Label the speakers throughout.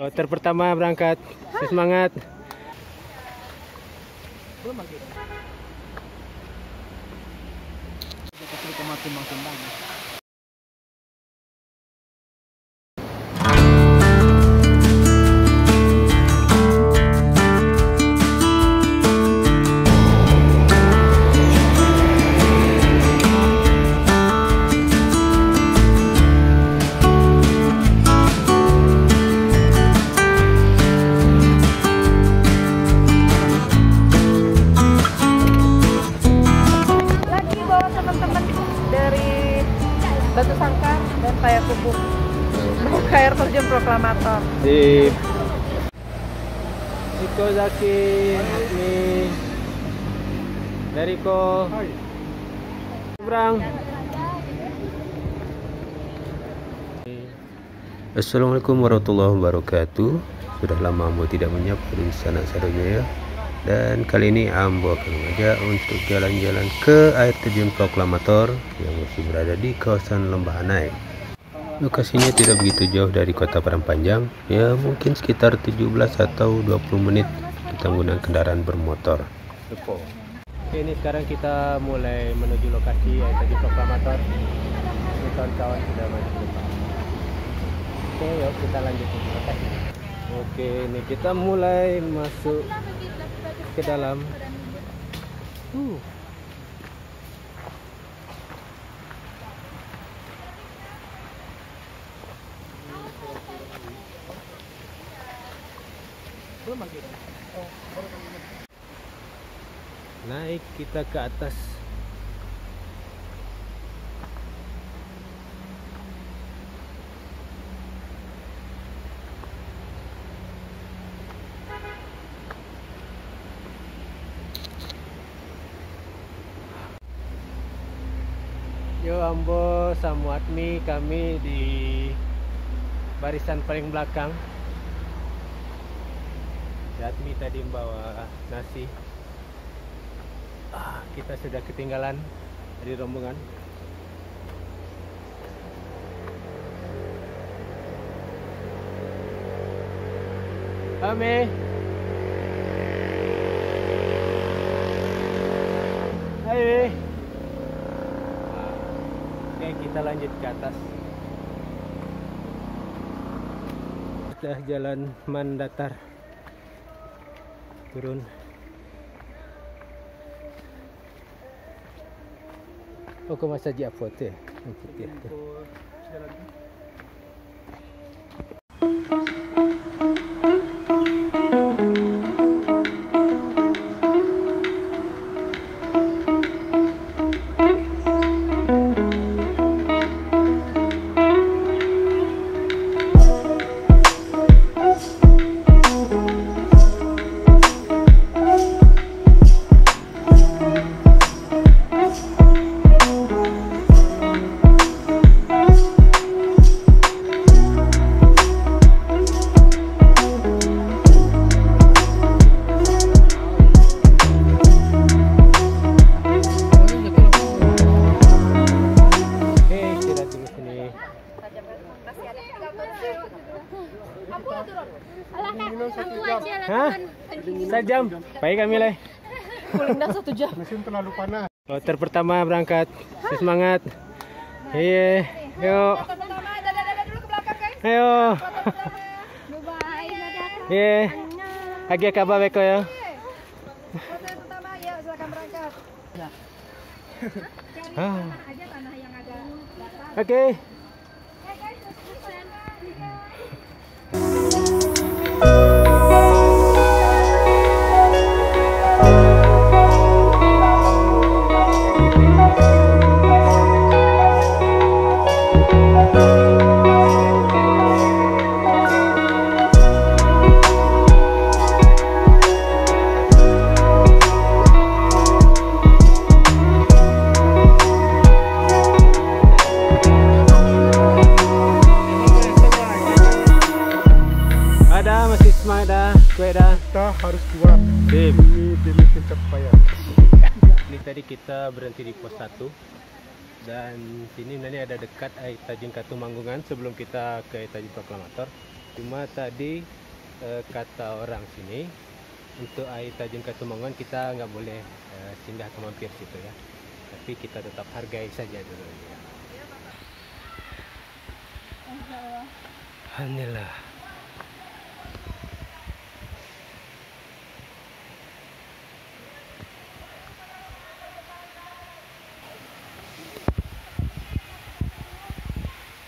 Speaker 1: Kloter pertama berangkat. Semangat.
Speaker 2: Batu Sangkar dan Payakumbuh ke air terjun Proklamator
Speaker 1: Di Iko Zaki nih dari Ko Seberang. Assalamualaikum warahmatullahi wabarakatuh. Sudah lama Ambo tidak menyapa di sana sadunya ya. Dan kali ini Ambo akan mengajak untuk jalan-jalan ke air terjun Proklamator yang masih berada di kawasan Lembah Anai. Lokasinya tidak begitu jauh dari kota Padang Panjang, ya mungkin sekitar 17 atau 20 menit kita menggunakan kendaraan bermotor. Oke, ini sekarang kita mulai menuju lokasi air terjun Proklamator. Ini kawan-kawan sudah maju ke depan. Oke, yuk kita lanjut. Oke, ini kita mulai masuk ke dalam. Naik kita ke atas. Yo Ambo sama Admi, kami di barisan paling belakang. Admi tadi membawa nasi. Kita sudah ketinggalan dari rombongan. Ame. Hai. Oke, kita lanjut ke atas. Sudah jalan mendatar. Turun. Oh, kau masa dia foto ya? Hah? 1 jam? Baik kami lah.
Speaker 2: Kulindang 1 jam.
Speaker 3: Mesin terlalu panas.
Speaker 1: Kloter pertama berangkat. Semangat. Iya, yuk. Ayo. Iya. Lagi kabar beko ya.
Speaker 2: Kloter pertama ya, silakan berangkat.
Speaker 1: Oke.
Speaker 3: Kita harus kuat demi pencapaian.
Speaker 1: Ini tadi kita berhenti di pos 1 dan sini nanti ada dekat air terjun Katumanggungan sebelum kita ke air terjun Proklamator. Cuma tadi kata orang sini untuk air Terjun Katumangan kita nggak boleh singgah atau mampir situ ya. Tapi kita tetap hargai saja dulu ya. Alhamdulillah.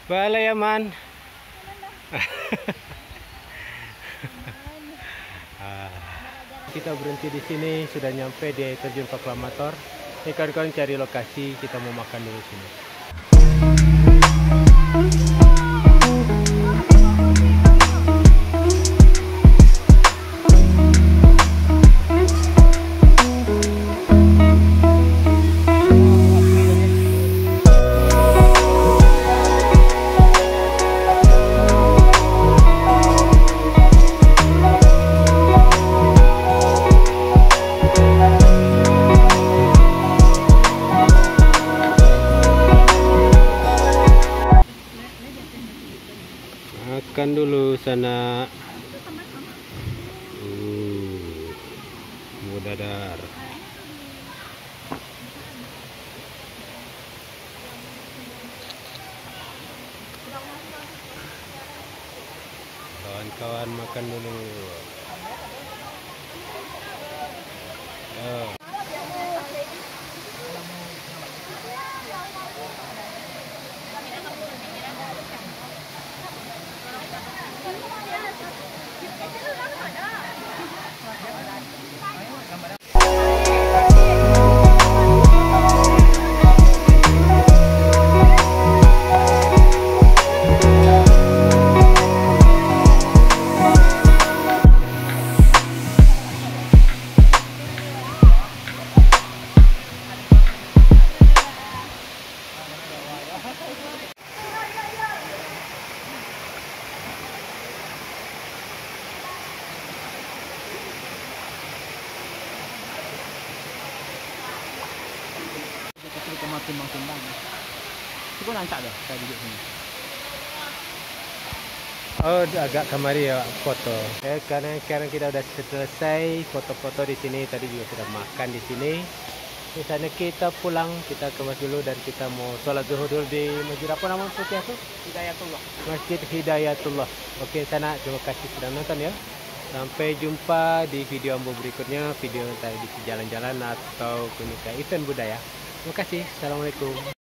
Speaker 1: Balai aman. Kita berhenti di sini, sudah nyampe di air terjun Proklamator. Ini kawan-kawan cari lokasi, kita mau makan dulu sini. Makan dulu sana. Dadar. Kawan-kawan makan dulu.
Speaker 3: Timbang-timbang. Itu pun lancar dah saya duduk sini.
Speaker 1: Oh, agak kemari ya foto. Karena sekarang kita udah selesai foto-foto di sini. Tadi juga sudah makan di sini. Di sana kita pulang, kita kemas dulu dan kita mau sholat zuhur dulu di masjid apa nama putih itu?
Speaker 3: Hidayatullah.
Speaker 1: Masjid Hidayatullah. Oke, sana terima kasih sudah nonton ya. Sampai jumpa di video Ambo berikutnya, video tadi jalan-jalan atau kunika event budaya. Terima kasih. Assalamualaikum.